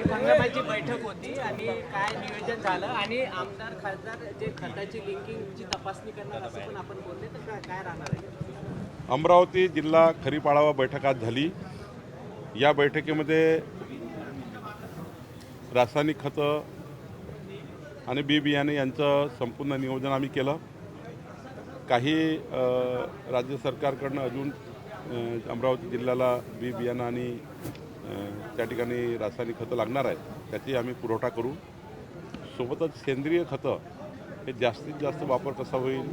खरीप हंगामाची बैठक होती आणि काय नियोजन झालं आणि आमदार खासदार जे खताची लिंकिंगची तपासणी करणार असं पण आपण बोलले, तर काय राहणार आहे? अमरावती जिल्हा खरीप आढावा बैठक आज झाली। या बैठकीमध्ये रासायनिक खतं आणि बी बियाणे यांचं संपूर्ण नियोजन आम्ही केलं। काही राज्य सरकारकडून अजून अमरावती जिल्ह्याला बी बियाणं आणि त्या ठिकाणी रासायनिक खतं लागणार आहेत, त्याची आम्ही पुरवठा करू। सोबतच सेंद्रिय खतं हे जास्तीत जास्त वापर कसा होईल,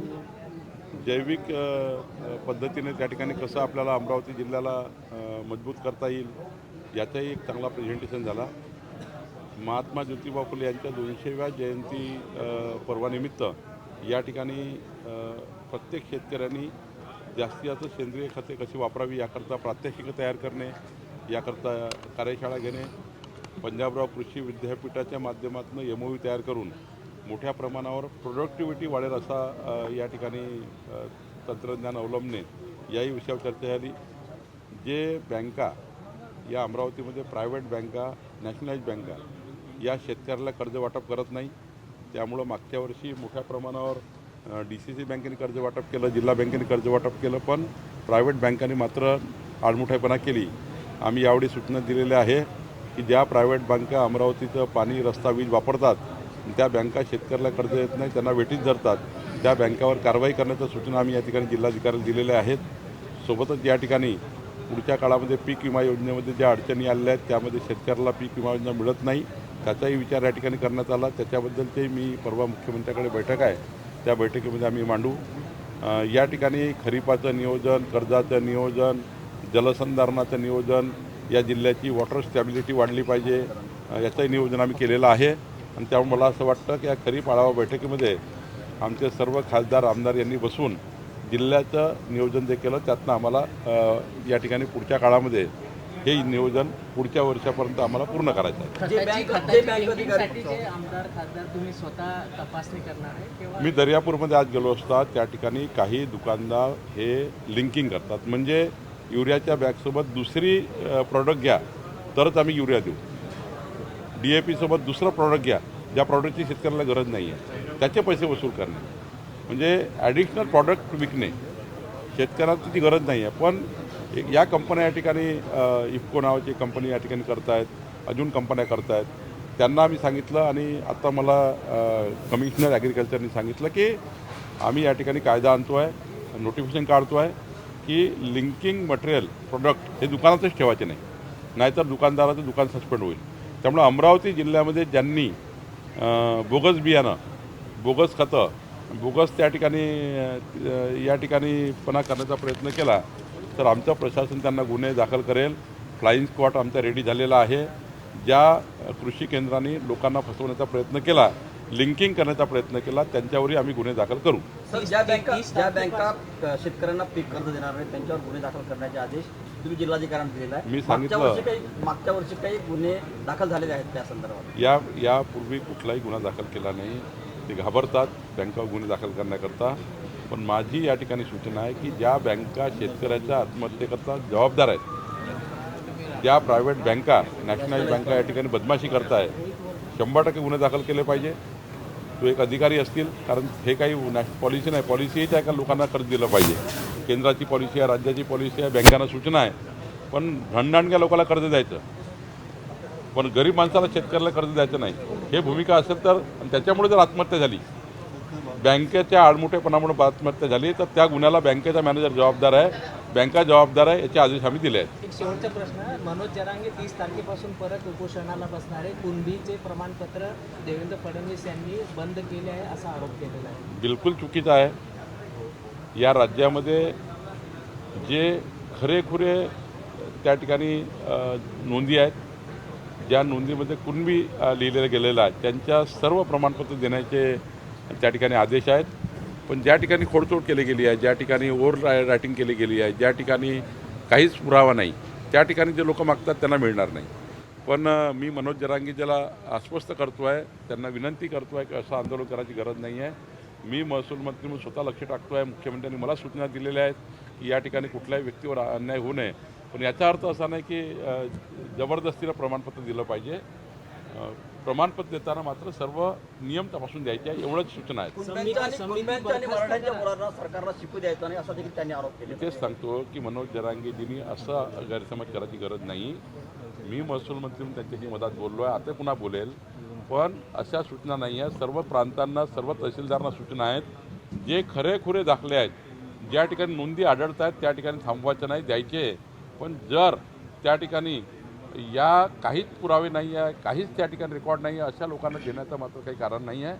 जैविक पद्धतीने त्या ठिकाणी कसं आपल्याला अमरावती जिल्ह्याला मजबूत करता येईल याचाही एक चांगला प्रेझेंटेशन झाला। महात्मा ज्योतिबा फुले यांच्या 200व्या जयंती पर्वानिमित्त या ठिकाणी प्रत्येक शेतकऱ्यांनी जास्तीत जास्त सेंद्रिय खते कशी वापरावी याकरता प्रात्यक्षिकं तयार करणे, याकरता कार्यशाळा घेणे, पंजाबराव कृषी विद्यापीठाच्या माध्यमातून MOU तयार करून मोठ्या प्रमाणावर प्रोडक्टिव्हिटी वाढेल असा या ठिकाणी तंत्रज्ञान अवलंबणे याही विषयावर चर्चा झाली। जे बँका या अमरावतीमध्ये प्रायव्हेट बँका, नॅशनलाइज बँका या शेतकऱ्याला कर्ज वाटप करत नाही, त्यामुळं मागच्या वर्षी मोठ्या प्रमाणावर DCC बँकेने कर्ज वाटप केलं, जिल्हा बँकेने कर्ज वाटप केलं, पण प्रायव्हेट बँकांनी मात्र आडमुठाईपणा केली। आम्ही यावेळी सूचना दिलेल्या आहे की ज्या प्रायव्हेट बँका अमरावतीचं पाणी, रस्ता, वीज वापरतात, त्या बँका शेतकऱ्याला कर्ज येत नाही, त्यांना वेठीस धरतात, त्या बँकावर कारवाई करण्याच्या सूचना आम्ही या ठिकाणी जिल्हाधिकाऱ्यांना दिलेल्या आहेत। सोबतच या ठिकाणी पुढच्या काळामध्ये पीक विमा योजनेमध्ये ज्या अडचणी आलेल्या आहेत त्यामध्ये शेतकऱ्याला पीक विमा योजना मिळत नाही, त्याचाही विचार या ठिकाणी करण्यात आला। त्याच्याबद्दलचे मी परवा मुख्यमंत्र्याकडे बैठक आहे, त्या बैठकीमध्ये आम्ही मांडू। या ठिकाणी खरीपाचं नियोजन, कर्जाचं नियोजन, जलसंधारणाचं नियोजन, या जिल्ह्याची वॉटर स्टॅबिलिटी वाढली पाहिजे याचंही नियोजन आम्ही केलेलं आहे। आणि त्यामुळे मला असं वाटतं की या खरीप आढावा बैठकीमध्ये आमचे सर्व खासदार, आमदार यांनी बसून जिल्ह्याचं नियोजन जे केलं त्यातनं आम्हाला या ठिकाणी पुढच्या काळामध्ये हे नियोजन पुढच्या वर्षापर्यंत आम्हाला पूर्ण करायचं आहे। जे आमदार खासदार तुम्ही स्वतः तपासणी करणार आहे? मी दर्यापूरमध्ये आज गेलो असता, त्या ठिकाणी काही दुकानदार हे लिंकिंग करतात, म्हणजे युरियाच्या बॅगसोबत दुसरी प्रॉडक्ट घ्या तरच आम्ही युरिया देऊ, DAP सोबत दुसरं प्रॉडक्ट घ्या ज्या प्रॉडक्टची शेतकऱ्याला गरज नाही आहे, त्याचे पैसे वसूल करणे, म्हणजे ॲडिशनल प्रॉडक्ट विकणे, शेतकऱ्याला त्याची गरज नाही आहे। पण या कंपन्या या ठिकाणी इफको नावाची कंपनी या ठिकाणी करत आहेत, अजून कंपन्या करत आहेत, त्यांना आम्ही सांगितलं आणि आता मला कमिशनर ॲग्रिकल्चरनी सांगितलं की आम्ही या ठिकाणी कायदा आणतो आहे, नोटिफिकेशन काढतो आहे की लिंकिंग मटेरियल प्रोडक्ट हे दुकानातच ठेवायचे नाही, नाहीतर दुकानदाराचं दुकान सस्पेंड होईल। त्यामुळे अमरावती जिल्ह्यामध्ये ज्यांनी बोगस बियाणं, बोगस खतं, बोगस त्या ठिकाणी या ठिकाणी पणा करण्याचा प्रयत्न केला तर आमचं प्रशासन त्यांना गुन्हे दाखल करेल। फ्लाईंग स्क्वॉड आमचा रेडी झालेला आहे। ज्या कृषी केंद्रांनी लोकांना फसवण्याचा प्रयत्न केला, लिंकिंग करण्याचा प्रयत्न केला, त्यांच्यावरही आम्ही गुन्हे दाखल करू। सर, ज्या बँका शेतकऱ्यांना पीक कर्ज देणार नाही त्यांच्यावर गुन्हे दाखल करण्याचे आदेश तुम्ही जिल्हाधिकाऱ्यांना दिलेला आहे। मी सांगितलं मागच्या वर्षी काही गुन्हे दाखल झालेले आहेत त्या संदर्भात? यापूर्वी कुठलाही गुन्हा दाखल केला नाही, ते घाबरतात बँकावर गुन्हे दाखल करण्याकरता। पण माझी या ठिकाणी सूचना आहे की ज्या बँका शेतकऱ्याच्या आत्महत्येकरता जबाबदार आहेत, ज्या प्रायव्हेट बँका, नॅशनलाइज बँका या ठिकाणी बदमाशी करताय, 100% गुन्हे दाखल केले पाहिजे। तो एक अधिकारी असतील, कारण हे काही पॉलिसी नाही, पॉलिसी हीच आहे का लोकांना कर्ज दिलं पाहिजे, केंद्राची पॉलिसी आहे, राज्याची पॉलिसी आहे, बँकांना सूचना आहे, पण धनदांडग्या लोकांना कर्ज द्यायचं, पण गरीब माणसाला, शेतकऱ्याला कर्ज द्यायचं नाही, हे भूमिका असेल तर, आणि त्याच्यामुळे जर आत्महत्या झाली, बँकेच्या आडमुठेपणामुळे आत्महत्या झाली, तर त्या गुन्ह्याला बँकेचा मॅनेजर जबाबदार आहे, बँका जबाबदार आहे, याचे आदेश आम्ही दिले आहेत। एक शेवटचा प्रश्न, मनोज जरांगे 30 तारखेपासून परत उपोषणाला बसणार आहे, कुणबीचे प्रमाणपत्र देवेंद्र फडणवीस यांनी बंद केले आहे असा आरोप केलेला आहे। बिलकुल चुकीचं आहे। या राज्यामध्ये जे खरेखुरे त्या ठिकाणी नोंदी आहेत, ज्या नोंदीमध्ये कुणबी लिहिलेलं गेलेलं आहे, त्यांच्या सर्व प्रमाणपत्र देण्याचे त्या ठिकाणी आदेश आहेत। पण ज्या ठिकाणी खोडतोड केली गेली आहे, ज्या ठिकाणी ओव्हर रायटिंग केली गेली आहे, ज्या ठिकाणी काहीच पुरावा नाही, त्या ठिकाणी जे लोक मागतात त्यांना मिळणार नाही। पण मी मनोज जरांगेला आश्वस्त करतो आहे, त्यांना विनंती करतो आहे की असं आंदोलन करायची गरज नाही आहे। मी महसूल मंत्री म्हणून स्वतः लक्ष टाकतो आहे, मुख्यमंत्र्यांनी मला सूचना दिलेल्या आहेत की या ठिकाणी कुठल्याही व्यक्तीवर अन्याय होऊ नये, पण याचा अर्थ असा नाही की जबरदस्तीनं प्रमाणपत्र दिलं पाहिजे। प्रमाणपत्र देताना मात्र सर्व नियम तपासून द्यायचे आहे, एवढंच सूचना आहेत. कुणब्यांच्या आणि मराठ्यांच्या मुलांना सरकारला शिकू द्यायचं नाही असा देखील त्यांनी आरोप केला. मी तेच सांगतो की मनोज जरांगेजींनी असा गैरसमज करायची गरज नाही. मी महसूल मंत्री म्हणून त्यांच्याशी मदत बोललो आहे, आता पुन्हा बोलेल, पण अशा सूचना नाही आहे. सर्व प्रांतांना सर्व तहसीलदारांना सूचना आहेत. जे खरेखुरे दाखले आहेत, ज्या ठिकाणी नोंदी आढळत आहेत त्या ठिकाणी थांबवायचे नाही, द्यायचे. पण जर त्या ठिकाणी या काहीच पुरावे नाही आहे, काहीच त्या ठिकाणी रेकॉर्ड नाही आहे, अशा लोकांना देण्याचं मात्र काही कारण नाही आहे.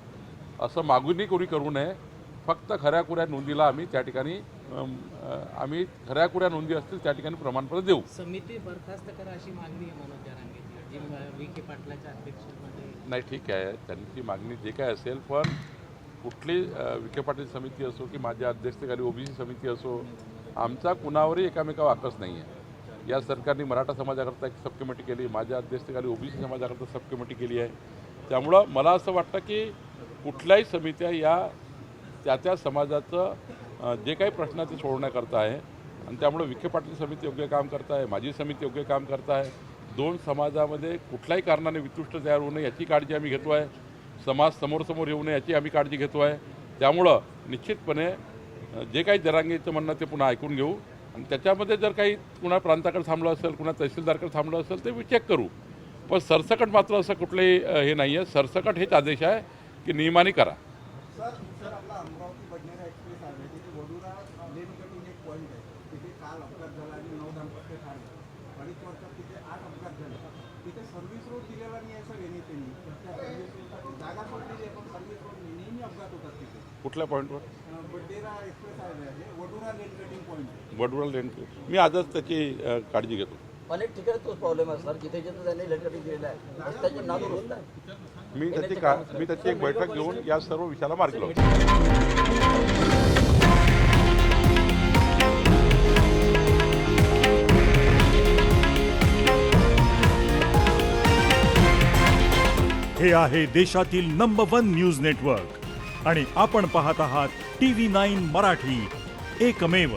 असं मागणी कोणी करू नये. फक्त खऱ्याखुऱ्या नोंदीला आम्ही त्या ठिकाणी आम्ही खऱ्याखुऱ्या नोंदी असतील त्या ठिकाणी प्रमाणपत्र देऊ. समिती बरखास्त करा अशी मागणी आहे मनोज जरांगेची, जी विखे पाटलाच्या अध्यक्षतेमध्ये. नाही, ठीक आहे, त्यांची मागणी जे काय असेल, पण कुठली विखे पाटील समिती असो की माझ्या अध्यक्षतेखाली ओबीसी समिती असो, आमचा कुणावरही एकामेकावर आकस नाही आहे. या सरकारने मराठा समाजाकरता एक सब कमिटी केली, माझ्या अध्यक्षतेखाली ओबीसी समाजाकरता सब कमिटी केली आहे. त्यामुळं मला असं वाटतं की कुठल्याही समित्या या त्या समाजाचं जे काही प्रश्न ते सोडवण्याकरता आहे, आणि त्यामुळे विखे पाटील समिती योग्य काम करत आहे, माझी समिती योग्य काम करत आहे. दोन समाजामध्ये कुठल्याही कारणाने वितुष्ट तयार होऊ नये याची काळजी आम्ही घेतो आहे. समाज समोर येऊ नये याची आम्ही काळजी घेतो आहे. त्यामुळं निश्चितपणे जे काही जरांगेचं म्हणणं ते पुन्हा ऐकून घेऊ, आणि त्याच्यामध्ये जर काही कुणा प्रांताकडे थांबलं असेल, कुणा तहसीलदारकडे थांबलं असेल ते चेक करू. पण सरसकट मात्र असं कुठलंही हे नाही आहे. सरसकट हेच आदेश आहे की नियमाने करा. सर आपला अमरावती बडनेरा एक्सप्रेस आहे तिथे वडुरा लेन कटिंग एक पॉईंट आहे. तिथे काल अपघात झाला आणि 9 दाम्पत्य ठार झाले. 2.5 वर्षात तिथे 8 अपघात झाले. तिथे सर्व्हिस रोड दिलेला नाही आहे सर यांनी त्यांनी. त्या सर्व्हिस रोडसाठी जागा सोडलेली आहे, पण सर्व्हिस रोड नेहमी अपघात होतात तिथे. कुठल्या पॉईंटवर? बडनेरा एक्सप्रेस आहे वडुरा लेन कटिंग पॉईंट. वडवळ लेन. मी आजच त्याची काळजी घेतो. अनेक ठिकाणी तोच प्रॉब्लेम आहे सर, जिथे जिथे त्यांनी लेट कटिंग केलेलं आहे रस्त्याचे नादुरुस्त आहे. मी त्याची एक बैठक घेऊन या सर्व विषयाला मार्गी लावतो. हे आहे देशातील नंबर 1 न्यूज नेटवर्क आणि आपण पाहत आहात TV9 मराठी, एकमेव.